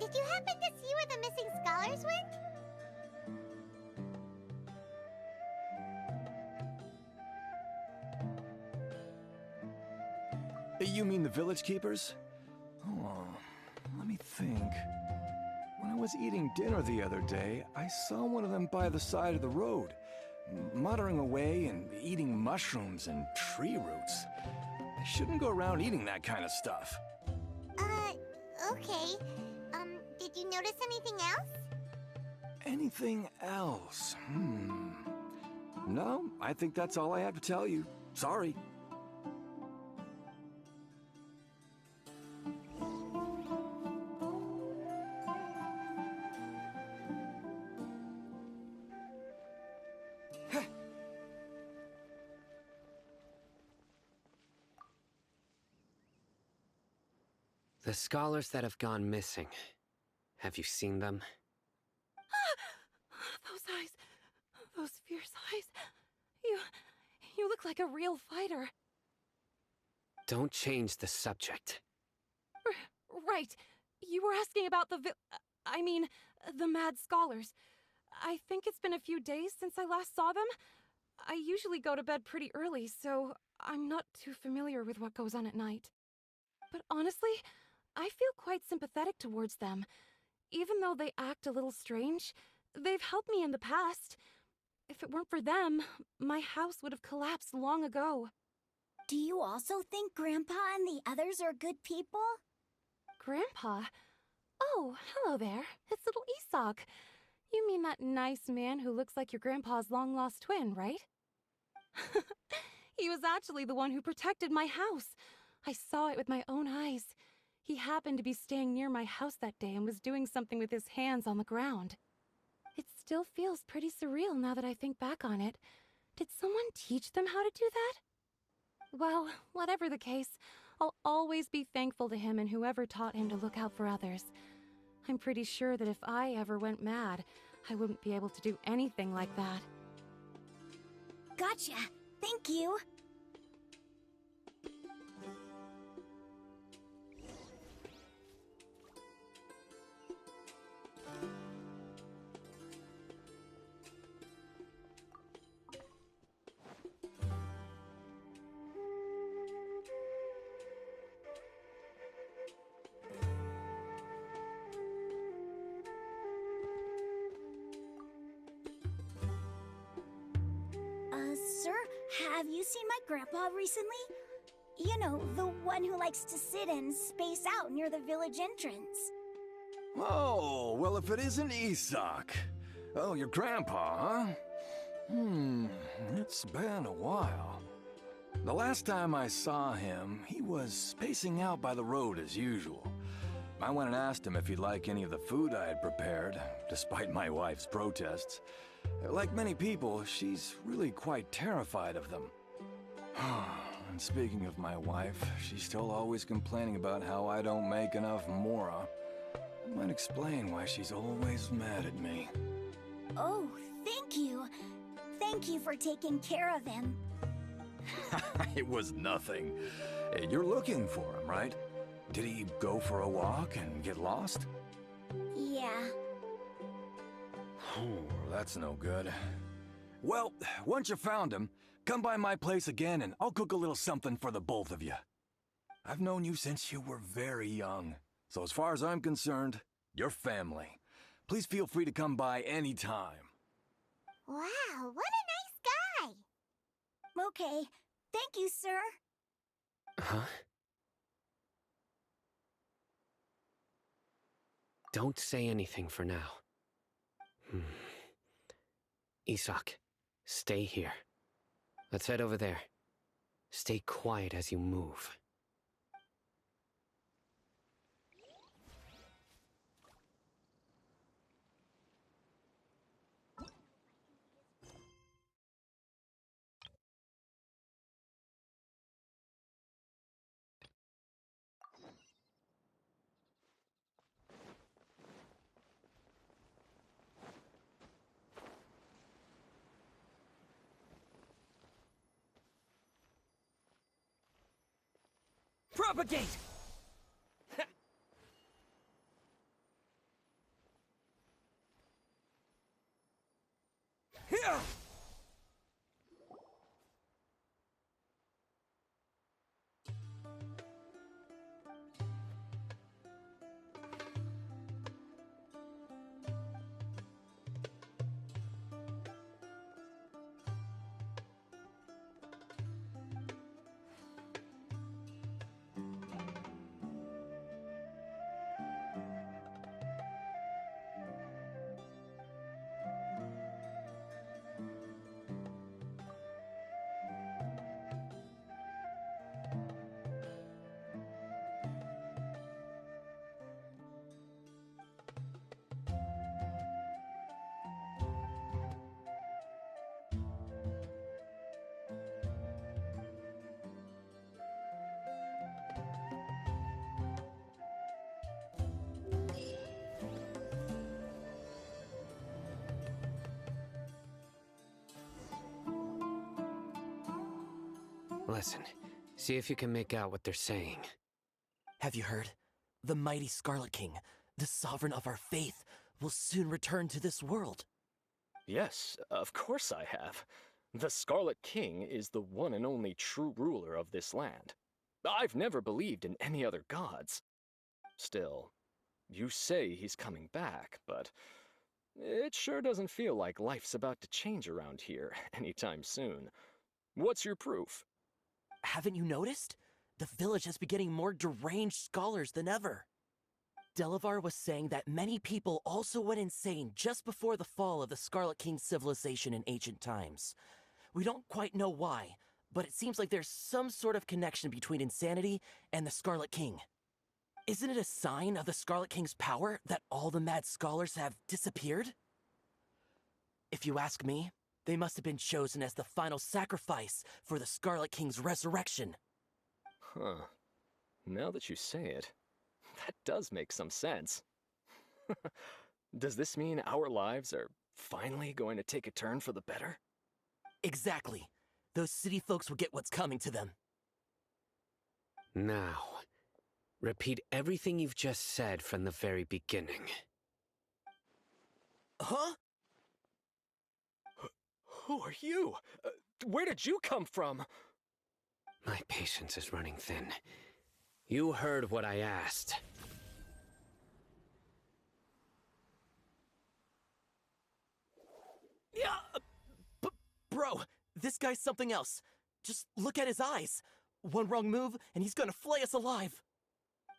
did you happen to see where the missing scholars went? You mean the village keepers? Oh, let me think. When I was eating dinner the other day, I saw one of them by the side of the road, muttering away and eating mushrooms and tree roots. I shouldn't go around eating that kind of stuff. Okay. Did you notice anything else? Anything else? No, I think that's all I have to tell you. Sorry. The scholars that have gone missing. Have you seen them? Those eyes. Those fierce eyes. You look like a real fighter. Don't change the subject. Right. You were asking about the the mad scholars. I think it's been a few days since I last saw them. I usually go to bed pretty early, so I'm not too familiar with what goes on at night. But honestly, I feel quite sympathetic towards them. Even though they act a little strange, they've helped me in the past. If it weren't for them, my house would have collapsed long ago. Do you also think Grandpa and the others are good people? Grandpa? Oh, hello there. It's little Isak. You mean that nice man who looks like your grandpa's long-lost twin, right? He was actually the one who protected my house. I saw it with my own eyes. He happened to be staying near my house that day and was doing something with his hands on the ground. It still feels pretty surreal now that I think back on it. Did someone teach them how to do that? Well, whatever the case, I'll always be thankful to him and whoever taught him to look out for others. I'm pretty sure that if I ever went mad, I wouldn't be able to do anything like that. Gotcha. Thank you. Sir, have you seen my grandpa recently? You know, the one who likes to sit and space out near the village entrance. Oh, well, if it isn't Isak. Oh, your grandpa, huh? It's been a while. The last time I saw him, he was spacing out by the road as usual. I went and asked him if he'd like any of the food I had prepared, despite my wife's protests. Like many people, she's really quite terrified of them. And speaking of my wife, she's still always complaining about how I don't make enough mora. That might explain why she's always mad at me. Oh, thank you. Thank you for taking care of him. It was nothing. Hey, you're looking for him, right? Did he go for a walk and get lost? Yeah. Oh, that's no good. Well, once you found him, come by my place again and I'll cook a little something for the both of you. I've known you since you were very young, so as far as I'm concerned, you're family. Please feel free to come by anytime. Wow, what a nice guy! Okay, thank you, sir. Huh? Don't say anything for now. Isak, stay here. Let's head over there. Stay quiet as you move. Propagate! Listen, see if you can make out what they're saying. Have you heard? The mighty Scarlet King, the sovereign of our faith, will soon return to this world. Yes, of course I have. The Scarlet King is the one and only true ruler of this land. I've never believed in any other gods. Still, you say he's coming back, but it sure doesn't feel like life's about to change around here anytime soon. What's your proof? Haven't you noticed? The village has been getting more deranged scholars than ever. Delavar was saying that many people also went insane just before the fall of the Scarlet King civilization in ancient times. We don't quite know why, but it seems like there's some sort of connection between insanity and the Scarlet King. Isn't it a sign of the Scarlet King's power that all the mad scholars have disappeared? If you ask me, they must have been chosen as the final sacrifice for the Scarlet King's resurrection. Huh. Now that you say it, that does make some sense. Does this mean our lives are finally going to take a turn for the better? Exactly. Those city folks will get what's coming to them. Now, repeat everything you've just said from the very beginning. Huh? Who are you? Where did you come from? My patience is running thin. You heard what I asked. Yeah, bro, this guy's something else. Just look at his eyes. One wrong move, and he's gonna flay us alive.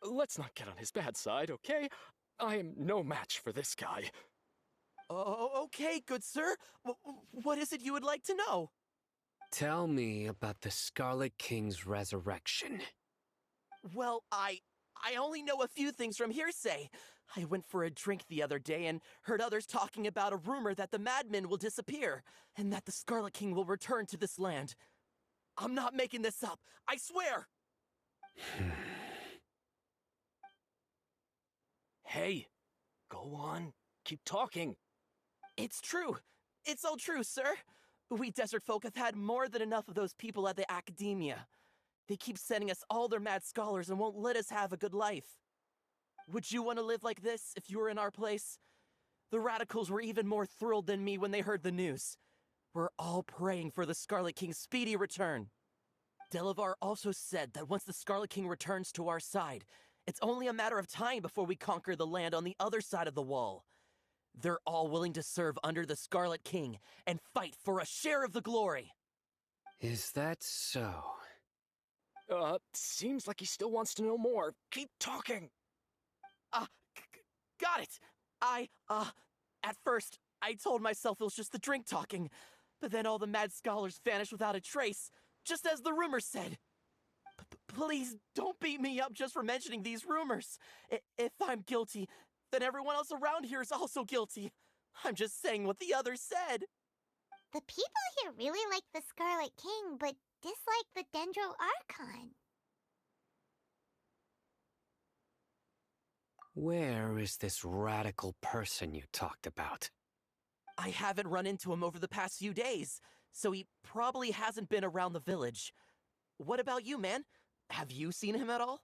Let's not get on his bad side, okay? I am no match for this guy. Oh, okay, good sir. What is it you would like to know? Tell me about the Scarlet King's resurrection. Well, I only know a few things from hearsay. I went for a drink the other day and heard others talking about a rumor that the madmen will disappear, and that the Scarlet King will return to this land. I'm not making this up, I swear! Hey, go on, keep talking. It's true. It's all true, sir. We desert folk have had more than enough of those people at the academia. They keep sending us all their mad scholars and won't let us have a good life. Would you want to live like this if you were in our place? The radicals were even more thrilled than me when they heard the news. We're all praying for the Scarlet King's speedy return. Delavar also said that once the Scarlet King returns to our side, it's only a matter of time before we conquer the land on the other side of the wall. They're all willing to serve under the Scarlet King and fight for a share of the glory. Is that so? Seems like he still wants to know more. Keep talking. Got it. At first, I told myself it was just the drink talking, but then all the mad scholars vanished without a trace, just as the rumors said. Please don't beat me up just for mentioning these rumors. If I'm guilty, then everyone else around here is also guilty. I'm just saying what the others said. The people here really like the Scarlet King, but dislike the Dendro Archon. Where is this radical person you talked about? I haven't run into him over the past few days, so he probably hasn't been around the village. What about you, man? Have you seen him at all?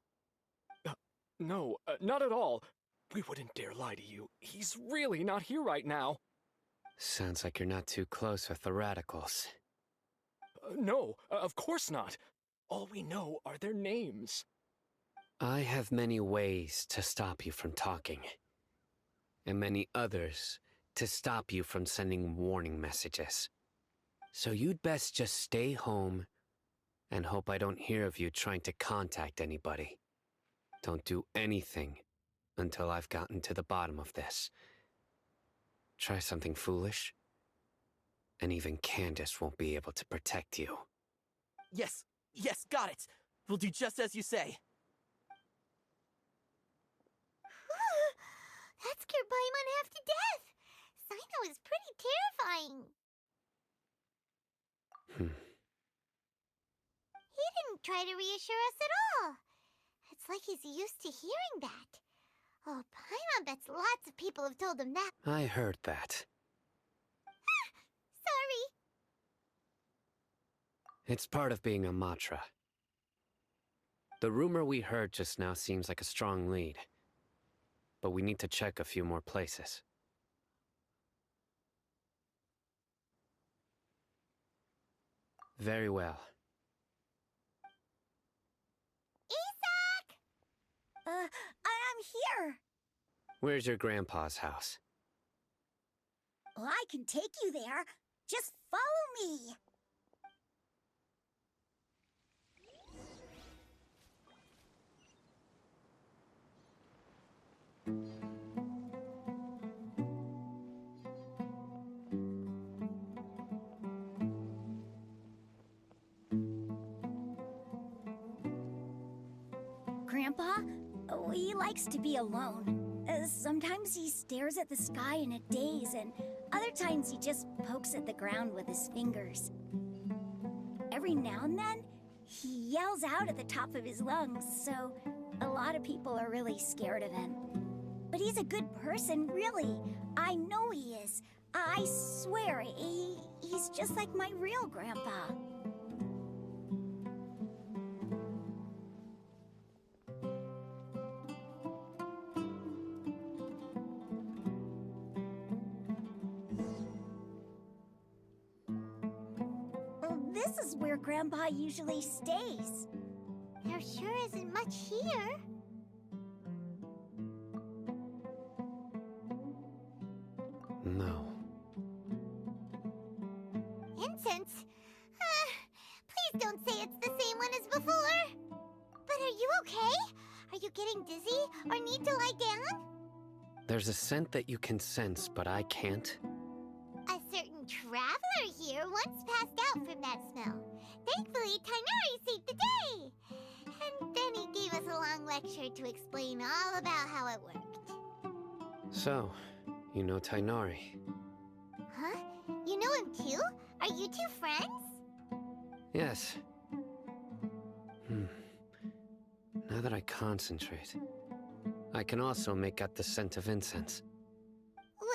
No, not at all. We wouldn't dare lie to you. He's really not here right now. Sounds like you're not too close with the radicals. No, of course not. All we know are their names. I have many ways to stop you from talking. And many others to stop you from sending warning messages. So you'd best just stay home and hope I don't hear of you trying to contact anybody. Don't do anything until I've gotten to the bottom of this. Try something foolish, and even Candace won't be able to protect you. Yes, got it. We'll do just as you say. That scared Paimon half to death. Sino is pretty terrifying. He didn't try to reassure us at all. It's like he's used to hearing that. Oh, Paimon bets lots of people have told him that. I heard that. Sorry. It's part of being a Matra. The rumor we heard just now seems like a strong lead. But we need to check a few more places. Very well. Isak! I'm here. Where's your grandpa's house? Well, I can take you there. Just follow me. Grandpa, he likes to be alone. Sometimes he stares at the sky in a daze, and other times he just pokes at the ground with his fingers. Every now and then, he yells out at the top of his lungs, so a lot of people are really scared of him. But he's a good person, really. I know he is. I swear, he's just like my real grandpa. This is where Grandpa usually stays. There sure isn't much here. No. Incense? Please don't say it's the same one as before. But are you okay? Are you getting dizzy or need to lie down? There's a scent that you can sense, but I can't. A certain traveler here once passed out from that smell. Thankfully, Tainari saved the day. And then he gave us a long lecture to explain all about how it worked. So, you know Tainari? Huh? You know him too? Are you two friends? Yes. Now that I concentrate, I can also make out the scent of incense.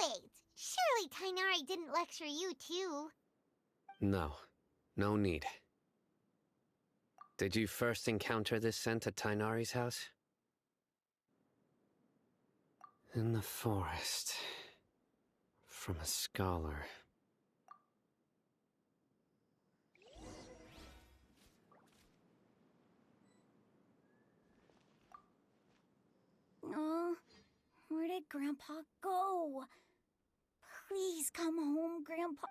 Wait, surely Tainari didn't lecture you too? No, no need. Did you first encounter this scent at Tainari's house? In the forest. From a scholar. Oh, where did Grandpa go? Please come home, Grandpa.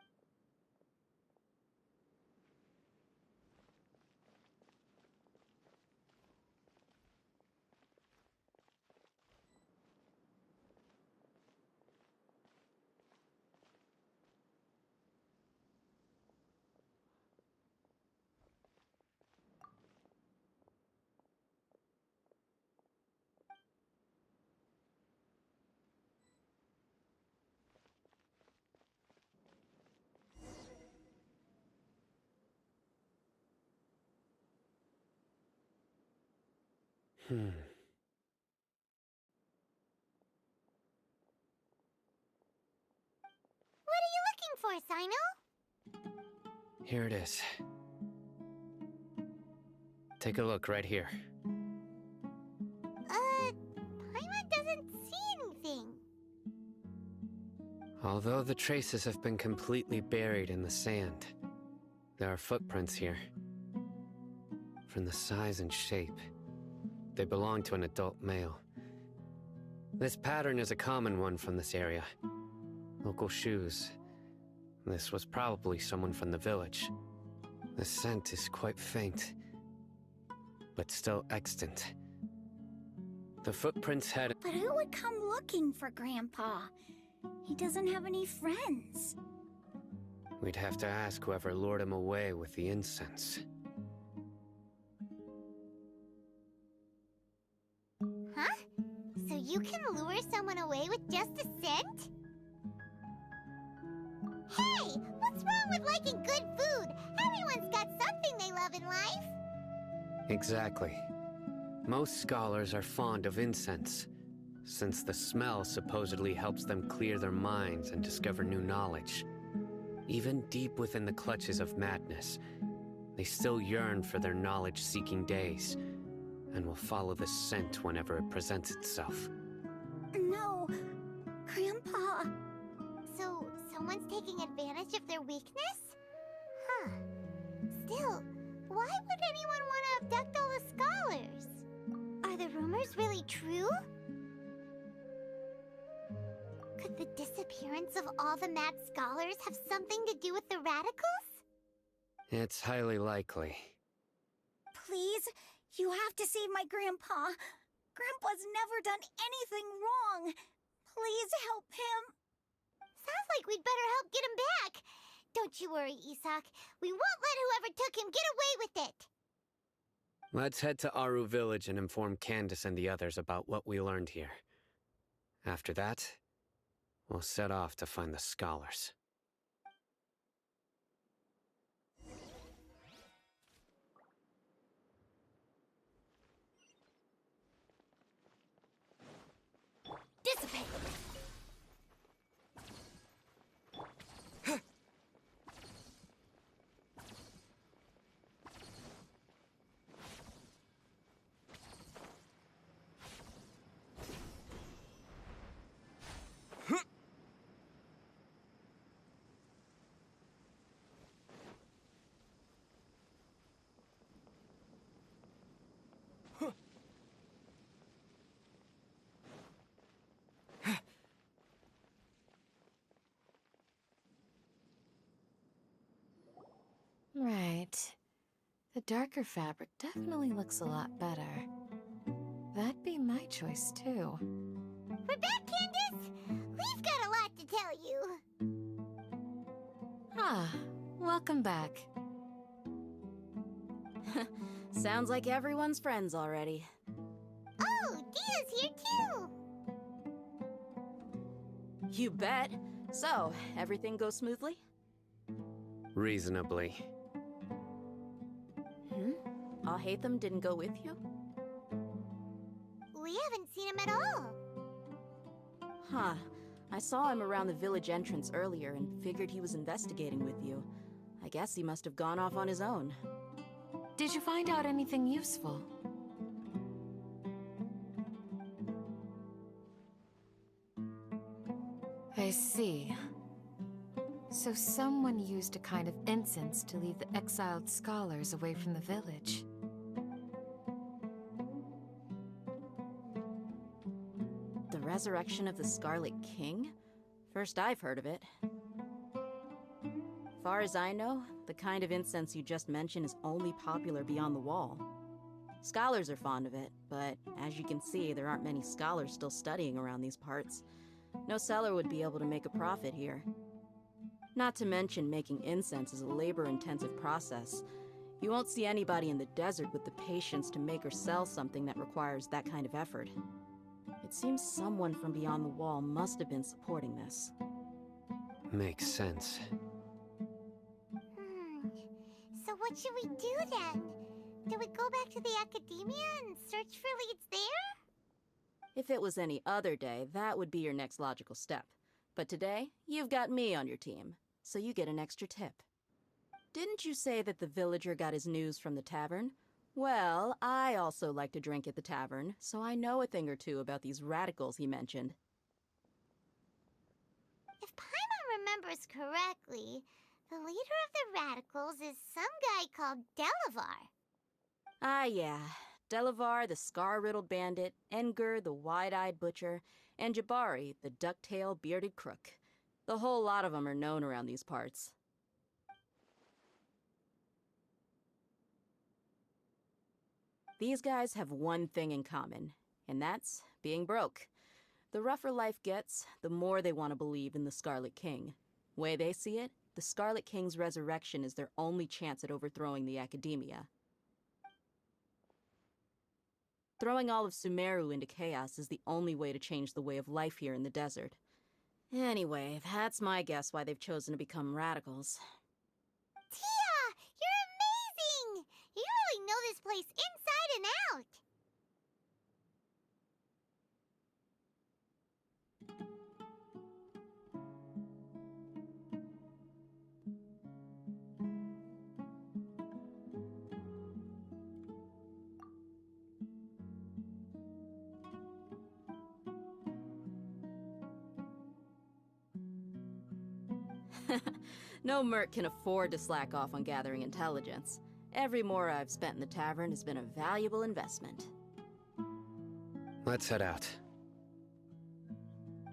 What are you looking for, Sino? Here it is. Take a look right here. Paimon doesn't see anything. Although the traces have been completely buried in the sand, there are footprints here. From the size and shape, they belong to an adult male. This pattern is a common one from this area. Local shoes. This was probably someone from the village. The scent is quite faint, but still extant. The footprints had... But who would come looking for Grandpa? He doesn't have any friends. We'd have to ask whoever lured him away with the incense. Huh? So you can lure someone away with just a scent? Hey! What's wrong with liking good food? Everyone's got something they love in life. Exactly. Most scholars are fond of incense, since the smell supposedly helps them clear their minds and discover new knowledge. Even deep within the clutches of madness, they still yearn for their knowledge-seeking days, and will follow the scent whenever it presents itself. No, Grandpa. So, someone's taking advantage of their weakness? Huh. Still, why would anyone want to abduct all the scholars? Are the rumors really true? Could the disappearance of all the mad scholars have something to do with the radicals? It's highly likely. Please, you have to save my Grandpa. Grandpa's never done anything wrong. Please help him. Sounds like we'd better help get him back. Don't you worry, Isak. We won't let whoever took him get away with it. Let's head to Aru Village and inform Candace and the others about what we learned here. After that, we'll set off to find the scholars. Dissipate. Right. The darker fabric definitely looks a lot better. That'd be my choice, too. We're back, Candace! We've got a lot to tell you. Ah, welcome back. Sounds like everyone's friends already. Oh, Dia's here too! You bet. So, everything goes smoothly? Reasonably. Alhaitham didn't go with you? We haven't seen him at all. Huh. I saw him around the village entrance earlier and figured he was investigating with you. I guess he must have gone off on his own. Did you find out anything useful? I see. So someone used a kind of incense to lead the exiled scholars away from the village. The resurrection of the Scarlet King? First I've heard of it. Far as I know, the kind of incense you just mentioned is only popular beyond the wall. Scholars are fond of it, but as you can see, there aren't many scholars still studying around these parts. No seller would be able to make a profit here. Not to mention, making incense is a labor-intensive process. You won't see anybody in the desert with the patience to make or sell something that requires that kind of effort. It seems someone from beyond the wall must have been supporting this. Makes sense. So what should we do then? Do we go back to the academia and search for leads there? If it was any other day, that would be your next logical step. But today, you've got me on your team, so you get an extra tip. Didn't you say that the villager got his news from the tavern? Well, I also like to drink at the tavern, so I know a thing or two about these radicals he mentioned. If Paimon remembers correctly, the leader of the Radicals is some guy called Delavar. Ah, yeah. Delavar, the scar-riddled bandit, Enger, the wide-eyed butcher, and Jabari, the duck-tailed bearded crook. The whole lot of them are known around these parts. These guys have one thing in common, and that's being broke. The rougher life gets, the more they want to believe in the Scarlet King. Way they see it, the Scarlet King's resurrection is their only chance at overthrowing the Academia. Throwing all of Sumeru into chaos is the only way to change the way of life here in the desert. Anyway, that's my guess why they've chosen to become radicals. Tia! You're amazing! You really know this place inside and out! No merc can afford to slack off on gathering intelligence. Every more I've spent in the tavern has been a valuable investment. Let's head out.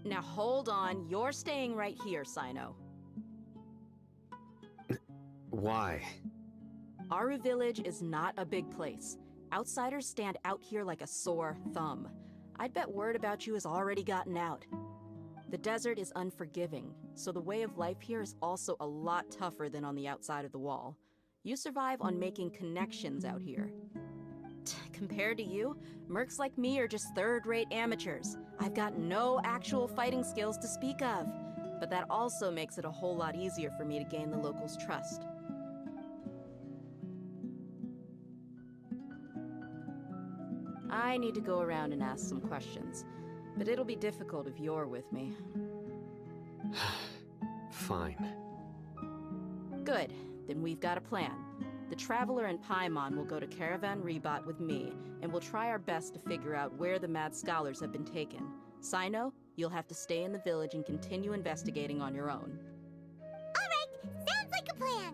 Now hold on, you're staying right here, Sino. Why? Aru Village is not a big place. Outsiders stand out here like a sore thumb. I'd bet word about you has already gotten out. The desert is unforgiving, so the way of life here is also a lot tougher than on the outside of the wall. You survive on making connections out here. Compared to you, mercs like me are just third-rate amateurs. I've got no actual fighting skills to speak of, but that also makes it a whole lot easier for me to gain the locals' trust. I need to go around and ask some questions, but it'll be difficult if you're with me. Fine. Good. Then we've got a plan. The Traveler and Paimon will go to Caravan Rebot with me, and we'll try our best to figure out where the Mad Scholars have been taken. Sino, you'll have to stay in the village and continue investigating on your own. Alright, sounds like a plan!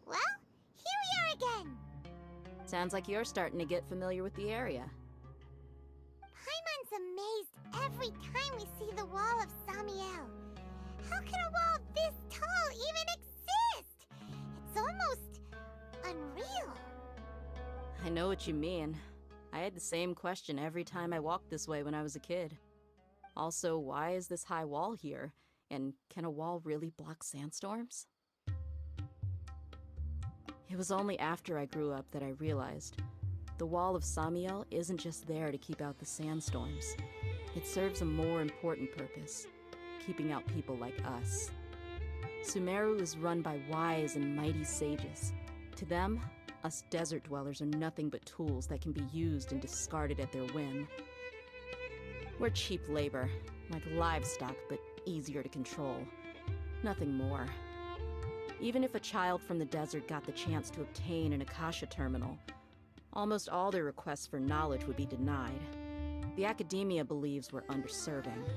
Well, here we are again! Sounds like you're starting to get familiar with the area. Paimon's amazed every time we see the wall of Samiel. How can a wall this tall even exist? It's almost unreal. I know what you mean. I had the same question every time I walked this way when I was a kid. Also, why is this high wall here? And can a wall really block sandstorms? It was only after I grew up that I realized the wall of Samiel isn't just there to keep out the sandstorms. It serves a more important purpose, keeping out people like us. Sumeru is run by wise and mighty sages. To them, us desert dwellers are nothing but tools that can be used and discarded at their whim. We're cheap labor, like livestock, but easier to control. Nothing more. Even if a child from the desert got the chance to obtain an Akasha terminal, almost all their requests for knowledge would be denied. The Academia believes we're underserving.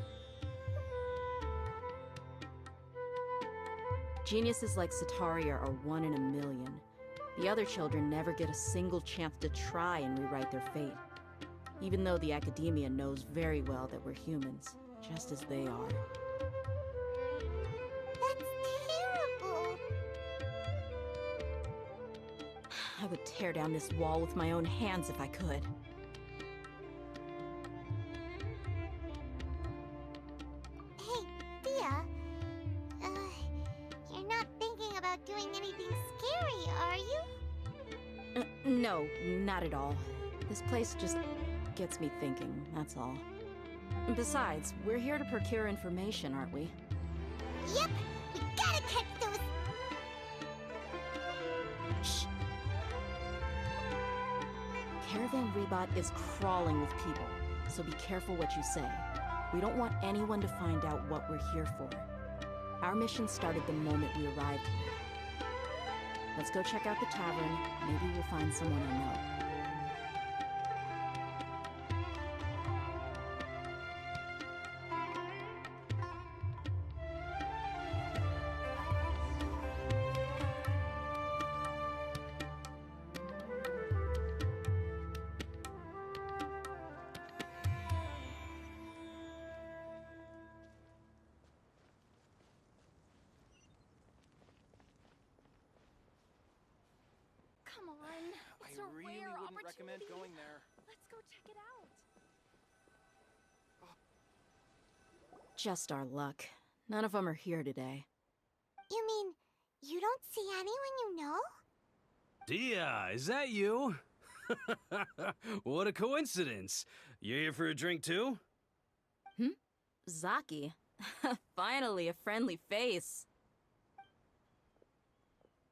Geniuses like Sataria are 1 in a million. The other children never get a single chance to try and rewrite their fate, even though the Academia knows very well that we're humans, just as they are. I would tear down this wall with my own hands if I could. No, not at all. This place just gets me thinking, that's all. Besides, we're here to procure information, aren't we? Yep! We gotta catch those... Shh! Caravan Rebot is crawling with people, so be careful what you say. We don't want anyone to find out what we're here for. Our mission started the moment we arrived here. Let's go check out the tavern. Maybe we'll find someone I know. Come on. It's a rare opportunity. going there. Let's go check it out. Just our luck. None of them are here today. You mean, you don't see anyone you know? Dia, is that you? What a coincidence. You here for a drink too? Zaki. Finally, a friendly face.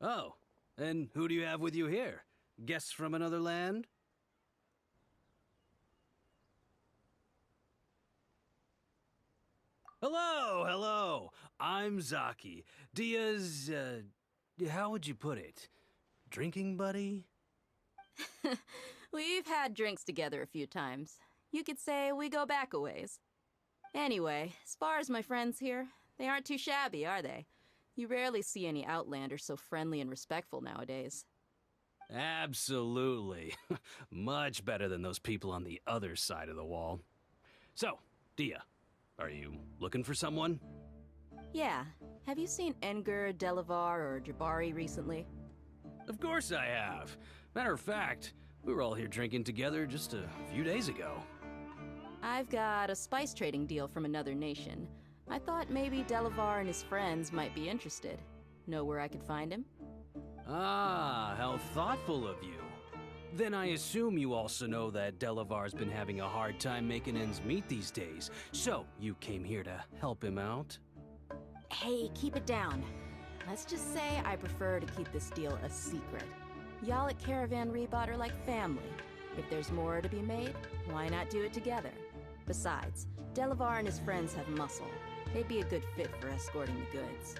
Oh, and who do you have with you here? Guests from another land? Hello, hello. I'm Zaki. Dia's, how would you put it? Drinking buddy? We've had drinks together a few times. You could say we go back a ways. Anyway, as far as my friends here, they aren't too shabby, are they? You rarely see any Outlanders so friendly and respectful nowadays. Absolutely. Much better than those people on the other side of the wall. So, Dia, are you looking for someone? Yeah. Have you seen Enger, Delavar, or Jabari recently? Of course I have. Matter of fact, we were all here drinking together just a few days ago. I've got a spice trading deal from another nation. I thought maybe Delavar and his friends might be interested. Know where I could find him? Ah, how thoughtful of you. Then I assume you also know that Delavar's been having a hard time making ends meet these days. So, you came here to help him out? Hey, keep it down. Let's just say I prefer to keep this deal a secret. Y'all at Caravan Rebot are like family. If there's more to be made, why not do it together? Besides, Delavar and his friends have muscle. They'd be a good fit for escorting the goods.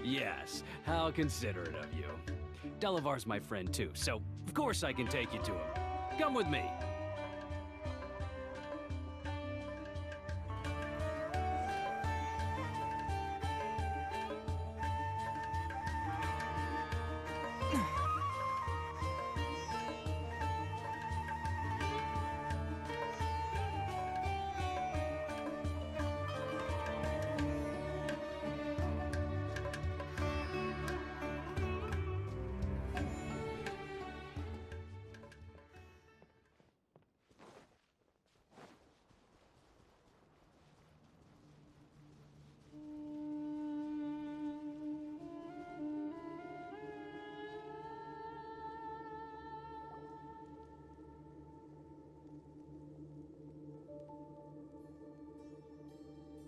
Yes, how considerate of you. Delavar's my friend too, so of course I can take you to him. Come with me.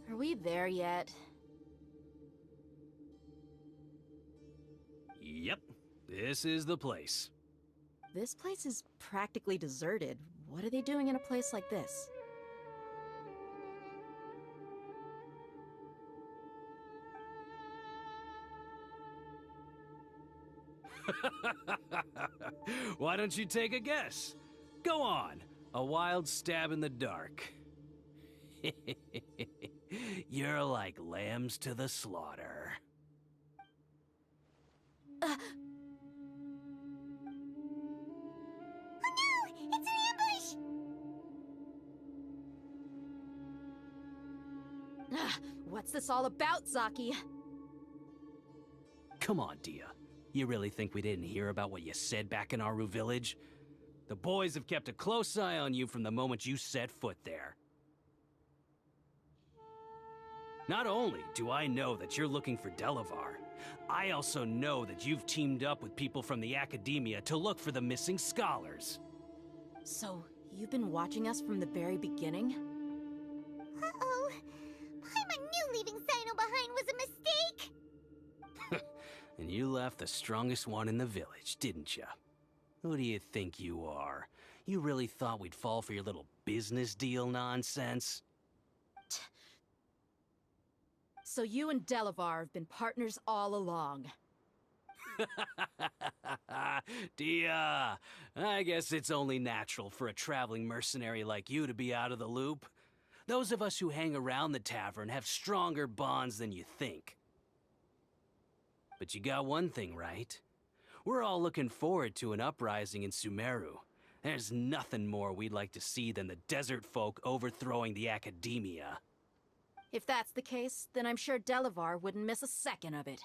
Are we there yet? Yep, this is the place. This place is practically deserted. What are they doing in a place like this? Why don't you take a guess? Go on, a wild stab in the dark. You're like lambs to the slaughter. Oh no! It's an ambush! What's this all about, Zaki? Come on, Dia. You really think we didn't hear about what you said back in Aru village? The boys have kept a close eye on you from the moment you set foot there. Not only do I know that you're looking for Delavar, I also know that you've teamed up with people from the Academia to look for the missing scholars. So, you've been watching us from the very beginning? Uh-oh. Paimon knew leaving Sino behind was a mistake! And you left the strongest one in the village, didn't you? Who do you think you are? You really thought we'd fall for your little business deal nonsense? So you and Delavar have been partners all along. Dia, I guess it's only natural for a traveling mercenary like you to be out of the loop. Those of us who hang around the tavern have stronger bonds than you think. But you got one thing right. We're all looking forward to an uprising in Sumeru. There's nothing more we'd like to see than the desert folk overthrowing the Academia. If that's the case, then I'm sure Delavar wouldn't miss a second of it.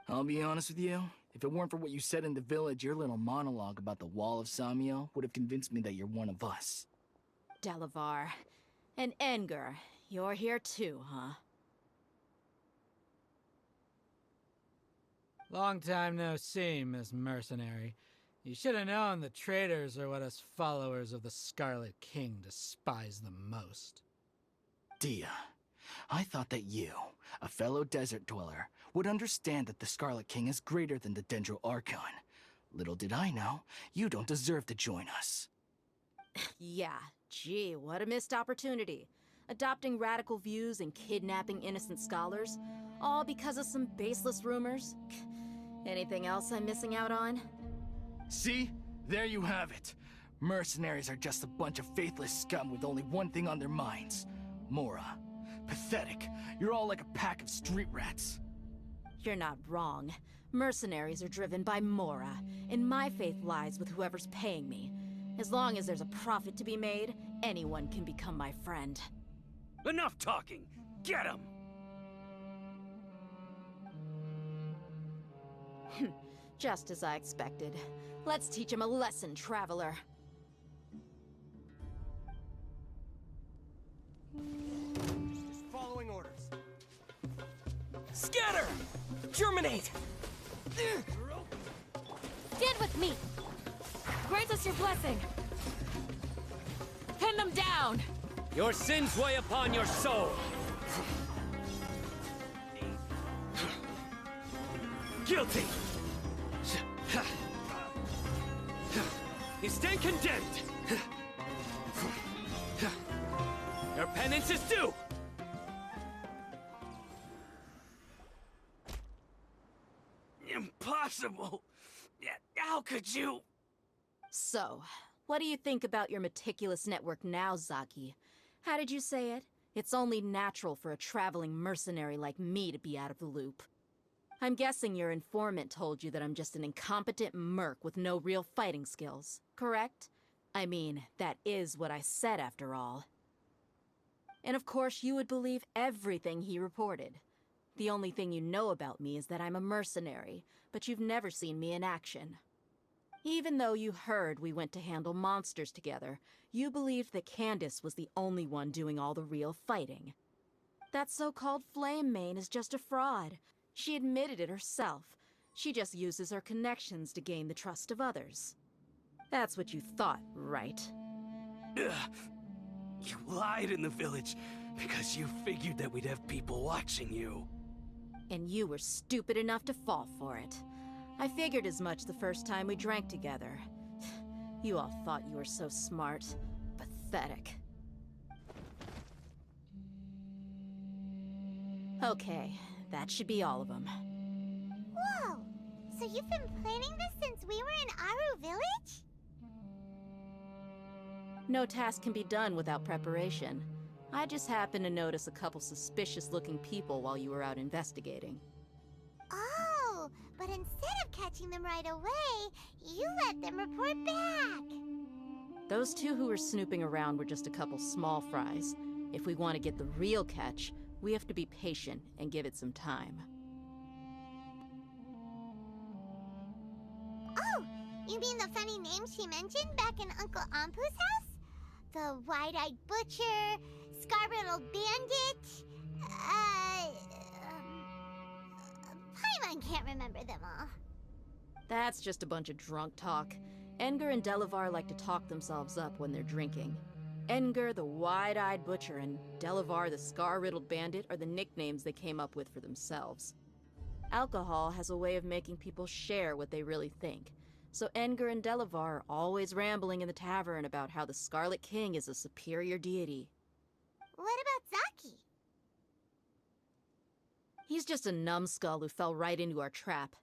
I'll be honest with you. If it weren't for what you said in the village, your little monologue about the Wall of Samiel would have convinced me that you're one of us. Delavar. And Enger, you're here too, huh? Long time no see, Miss Mercenary. You should have known the traitors are what us followers of the Scarlet King despise the most. Dia, I thought that you, a fellow desert dweller, would understand that the Scarlet King is greater than the Dendro Archon. Little did I know, you don't deserve to join us. Yeah, gee, what a missed opportunity. Adopting radical views and kidnapping innocent scholars, all because of some baseless rumors. Anything else I'm missing out on? See? There you have it. Mercenaries are just a bunch of faithless scum with only one thing on their minds. Mora. Pathetic. You're all like a pack of street rats. You're not wrong. Mercenaries are driven by Mora, and my faith lies with whoever's paying me. As long as there's a profit to be made, anyone can become my friend. Enough talking! Get him! Just as I expected. Let's teach him a lesson, traveler. Following orders. Scatter! Germinate! Stand with me! Grant us your blessing! Pin them down! Your sins weigh upon your soul! Guilty! You stand condemned! Your penance is due! Impossible! How could you? So, what do you think about your meticulous network now, Zaki? How did you say it? It's only natural for a traveling mercenary like me to be out of the loop. I'm guessing your informant told you that I'm just an incompetent merc with no real fighting skills, correct? I mean, that is what I said after all. And of course you would believe everything he reported. The only thing you know about me is that I'm a mercenary, but you've never seen me in action. Even though you heard we went to handle monsters together, you believed that Candace was the only one doing all the real fighting. That so-called Flame Mane is just a fraud. She admitted it herself. She just uses her connections to gain the trust of others. That's what you thought, right? You lied in the village because you figured that we'd have people watching you. And you were stupid enough to fall for it. I figured as much the first time we drank together. You all thought you were so smart. Pathetic. Okay, that should be all of them. Whoa! So you've been planning this since we were in Aru Village? No task can be done without preparation. I just happened to notice a couple suspicious-looking people while you were out investigating. Oh, but instead of catching them right away, you let them report back. Those two who were snooping around were just a couple small fries. If we want to get the real catch, we have to be patient and give it some time. Oh, you mean the funny name she mentioned back in Uncle Ampu's house? The wide-eyed butcher, scar-riddled bandit, and can't remember them all. That's just a bunch of drunk talk. Edgar and Delavar like to talk themselves up when they're drinking. Edgar, the wide-eyed butcher, and Delavar, the scar-riddled bandit, are the nicknames they came up with for themselves. Alcohol has a way of making people share what they really think. So Edgar and Delavar are always rambling in the tavern about how the Scarlet King is a superior deity. What about Zaki? He's just a numbskull who fell right into our trap.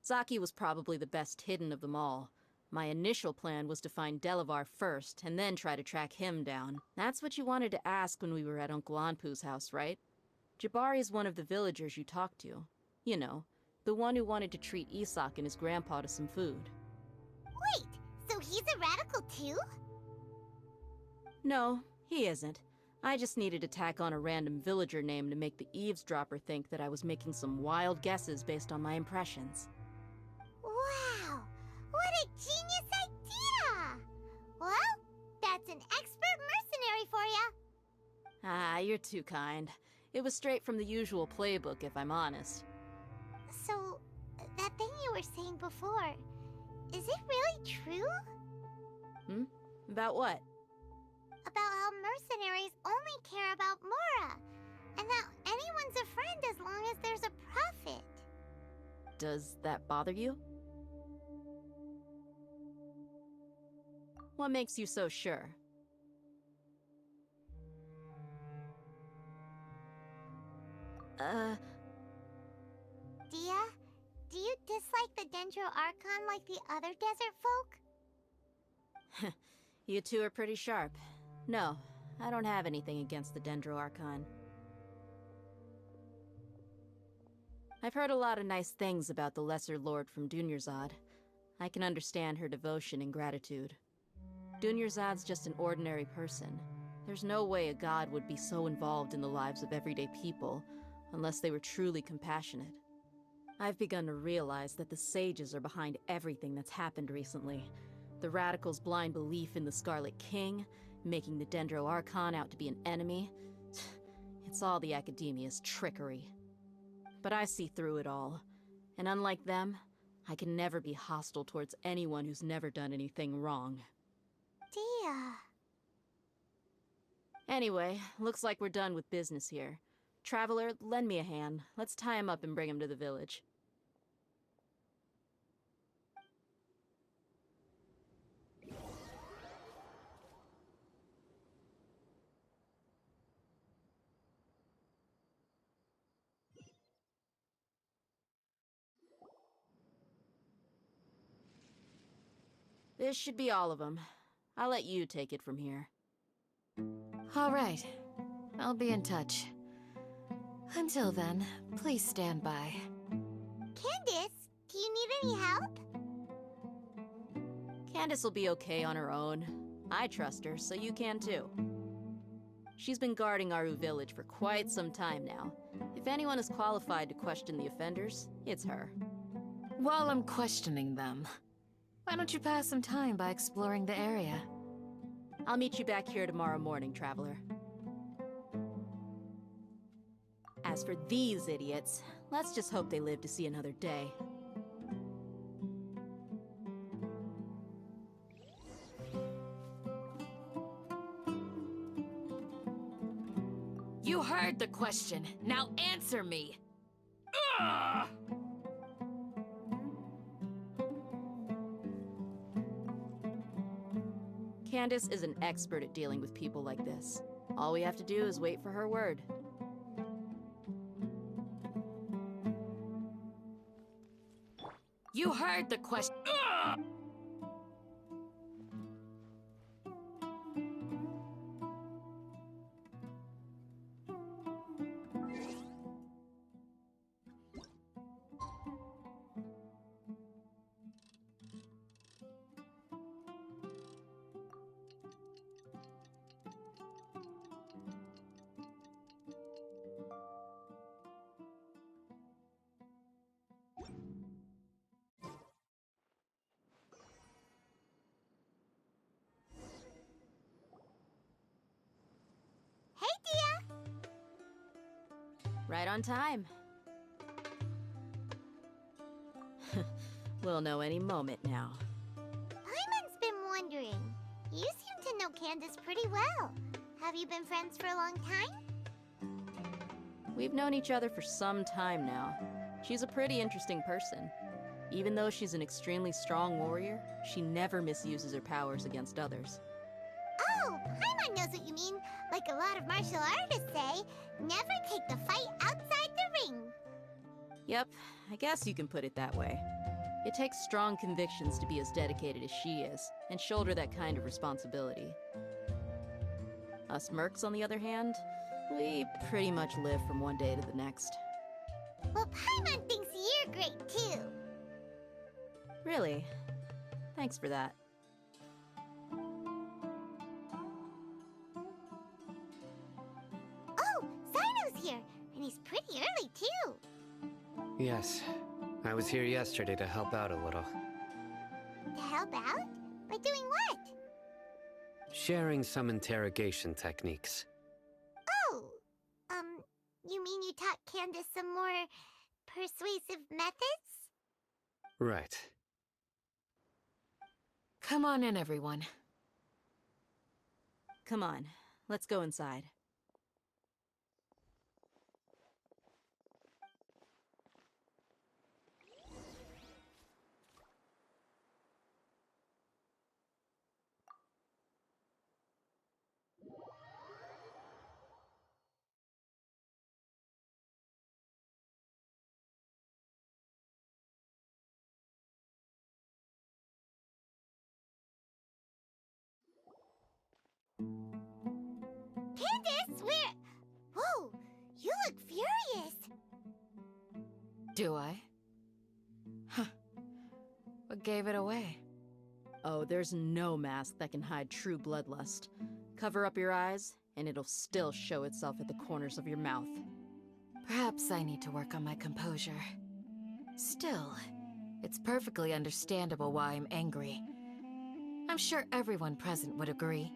Zaki was probably the best hidden of them all. My initial plan was to find Delavar first, and then try to track him down. That's what you wanted to ask when we were at Uncle Anpu's house, right? Jabari's one of the villagers you talked to. You know, the one who wanted to treat Isak and his grandpa to some food. Wait, so he's a radical too? No, he isn't. I just needed to tack on a random villager name to make the eavesdropper think that I was making some wild guesses based on my impressions. Wow, what a genius idea! Well, that's an expert mercenary for ya. Ah, you're too kind. It was straight from the usual playbook, if I'm honest. So, that thing you were saying before, is it really true? About what? About how mercenaries only care about Mora, and that anyone's a friend as long as there's a profit. Does that bother you? What makes you so sure? Dia, do you dislike the Dendro Archon like the other desert folk? You two are pretty sharp. No, I don't have anything against the Dendro Archon. I've heard a lot of nice things about the Lesser Lord from Dunyarzad. I can understand her devotion and gratitude. Dunyarzad's just an ordinary person. There's no way a god would be so involved in the lives of everyday people, unless they were truly compassionate. I've begun to realize that the sages are behind everything that's happened recently. The radicals' blind belief in the Scarlet King, making the Dendro Archon out to be an enemy. It's all the Academia's trickery. But I see through it all. And unlike them, I can never be hostile towards anyone who's never done anything wrong. Dia. Anyway, looks like we're done with business here. Traveler, lend me a hand. Let's tie him up and bring him to the village. This should be all of them. I'll let you take it from here. All right. I'll be in touch. Until then, please stand by. Candace, do you need any help? Candace will be okay on her own. I trust her, so you can too. She's been guarding Aru village for quite some time now. If anyone is qualified to question the offenders, it's her. While I'm questioning them, why don't you pass some time by exploring the area? I'll meet you back here tomorrow morning, Traveler. As for these idiots, let's just hope they live to see another day. You heard the question. Now answer me! Ah! Candace is an expert at dealing with people like this. All we have to do is wait for her word. You heard the question. Hey, Dia! Right on time. We'll know any moment now. Paimon's been wondering. You seem to know Candace pretty well. Have you been friends for a long time? We've known each other for some time now. She's a pretty interesting person. Even though she's an extremely strong warrior, she never misuses her powers against others. Oh, Paimon knows what you mean. Like a lot of martial artists say, never take the fight outside the ring. Yep, I guess you can put it that way. It takes strong convictions to be as dedicated as she is, and shoulder that kind of responsibility. Us mercs, on the other hand, we pretty much live from one day to the next. Well, Paimon thinks you're great, too. Really? Thanks for that. Oh, Sino's here, and he's pretty early, too. Yes, I was here yesterday to help out a little. To help out? By doing what? Sharing some interrogation techniques. Oh, you mean you taught Candace some more persuasive methods? Right. Come on in, everyone. Come on, let's go inside. Candace, where? Whoa, you look furious. Do I? Huh. What gave it away? Oh, there's no mask that can hide true bloodlust. Cover up your eyes, and it'll still show itself at the corners of your mouth. Perhaps I need to work on my composure. Still, it's perfectly understandable why I'm angry. I'm sure everyone present would agree.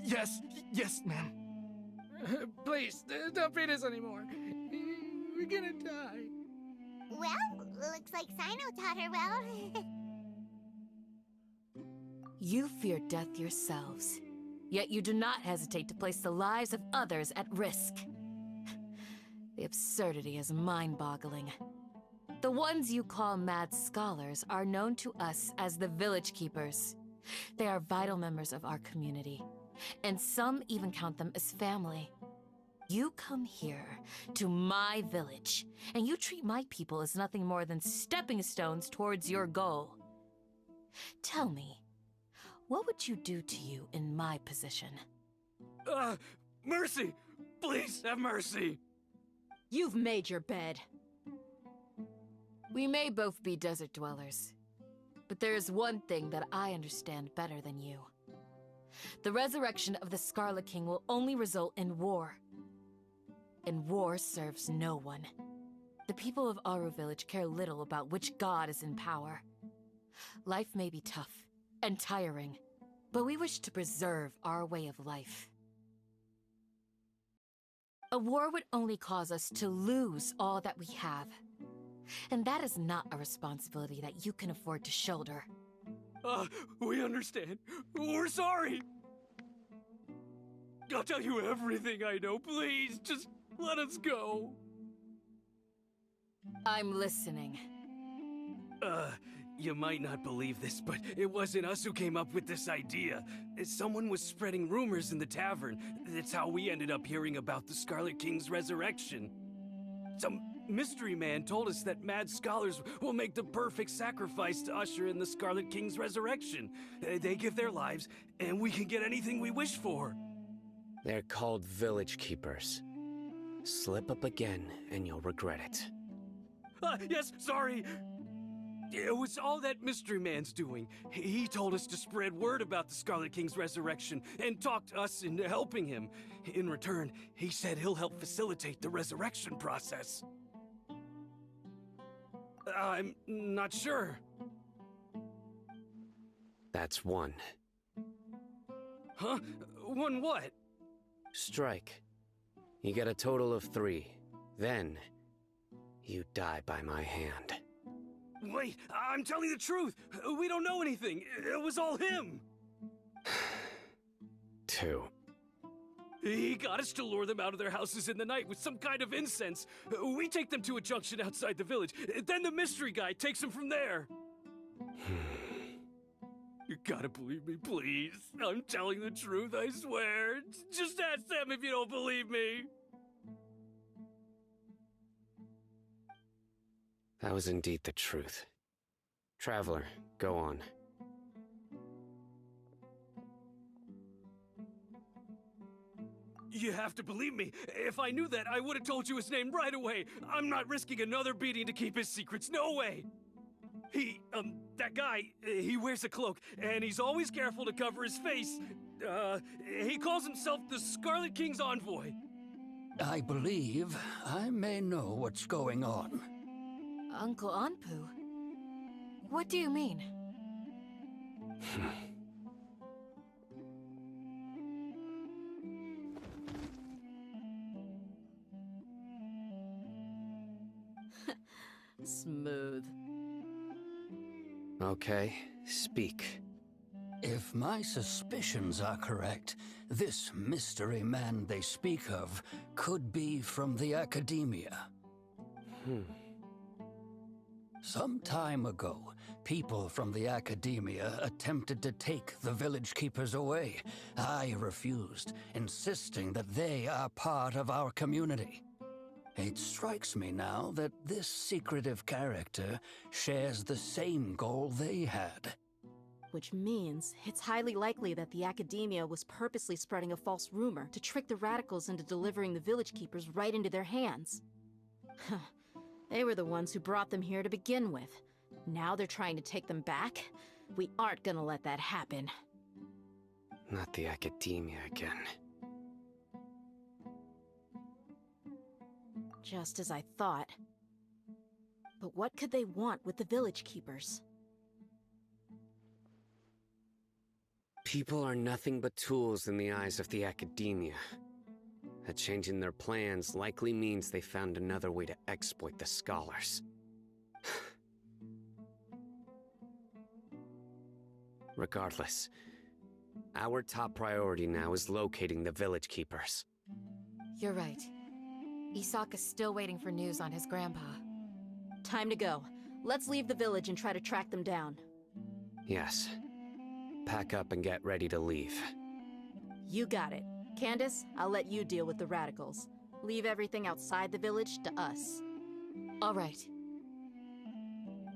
Yes, ma'am. Please, don't beat us anymore. We're gonna die. Well, looks like Sino taught her well. You fear death yourselves, yet you do not hesitate to place the lives of others at risk. The absurdity is mind-boggling. The ones you call mad scholars are known to us as the Village Keepers. They are vital members of our community, and some even count them as family. You come here, to my village, and you treat my people as nothing more than stepping stones towards your goal. Tell me, what would you do to you in my position? Mercy! Please have mercy! You've made your bed. We may both be desert dwellers, but there is one thing that I understand better than you. The resurrection of the Scarlet King will only result in war. And war serves no one. The people of Aru Village care little about which god is in power. Life may be tough and tiring, but we wish to preserve our way of life. A war would only cause us to lose all that we have. And that is not a responsibility that you can afford to shoulder. We understand. We're sorry. I'll tell you everything I know. Please, just let us go. I'm listening. You might not believe this, but it wasn't us who came up with this idea. Someone was spreading rumors in the tavern. That's how we ended up hearing about the Scarlet King's resurrection. Some mystery man told us that mad scholars will make the perfect sacrifice to usher in the Scarlet King's resurrection. They give their lives, and we can get anything we wish for. They're called Village Keepers. Slip up again, and you'll regret it. Yes, sorry. It was all that mystery man's doing. He told us to spread word about the Scarlet King's resurrection and talk us into helping him. In return, he said he'll help facilitate the resurrection process. I'm not sure. That's one. Huh? One what? Strike. You get a total of 3. Then, you die by my hand. Wait, I'm telling the truth! We don't know anything! It was all him! 2. He got us to lure them out of their houses in the night with some kind of incense. We take them to a junction outside the village. Then the mystery guy takes them from there. You gotta believe me, please. I'm telling the truth, I swear. Just ask them if you don't believe me. That was indeed the truth. Traveler, go on. You have to believe me. If I knew that, I would have told you his name right away. I'm not risking another beating to keep his secrets. No way. That guy, he wears a cloak, and he's always careful to cover his face. He calls himself the Scarlet King's envoy. I believe I may know what's going on. Uncle Anpu? What do you mean? Smooth. Okay, speak. If my suspicions are correct, this mystery man they speak of could be from the Academia. Some time ago, people from the Academia attempted to take the village keepers away. I refused, insisting that they are part of our community. It strikes me now that this secretive character shares the same goal they had. Which means it's highly likely that the Academia was purposely spreading a false rumor to trick the radicals into delivering the village keepers right into their hands. They were the ones who brought them here to begin with. Now they're trying to take them back? We aren't gonna let that happen. Not the Academia again. Just as I thought. But what could they want with the village keepers? People are nothing but tools in the eyes of the Academia. A change in their plans likely means they found another way to exploit the scholars. Regardless, our top priority now is locating the village keepers. You're right. Isak is still waiting for news on his grandpa. Time to go. Let's leave the village and try to track them down. Yes. Pack up and get ready to leave. You got it. Candace, I'll let you deal with the radicals. Leave everything outside the village to us. All right.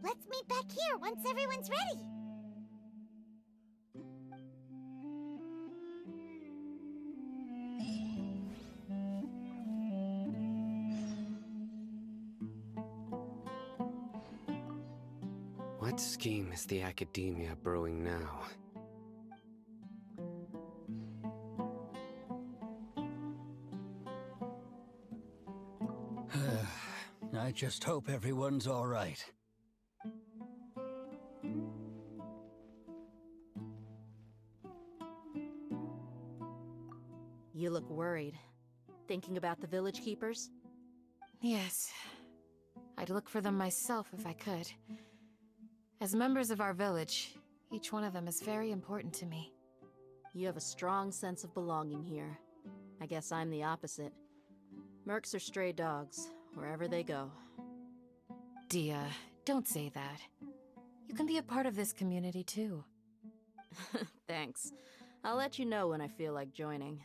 Let's meet back here once everyone's ready. What scheme is the Academia brewing now? I just hope everyone's all right. You look worried. Thinking about the village keepers? Yes. I'd look for them myself if I could. As members of our village, each one of them is very important to me. You have a strong sense of belonging here. I guess I'm the opposite. Mercs are stray dogs, wherever they go. Dia, don't say that. You can be a part of this community too. Thanks. I'll let you know when I feel like joining.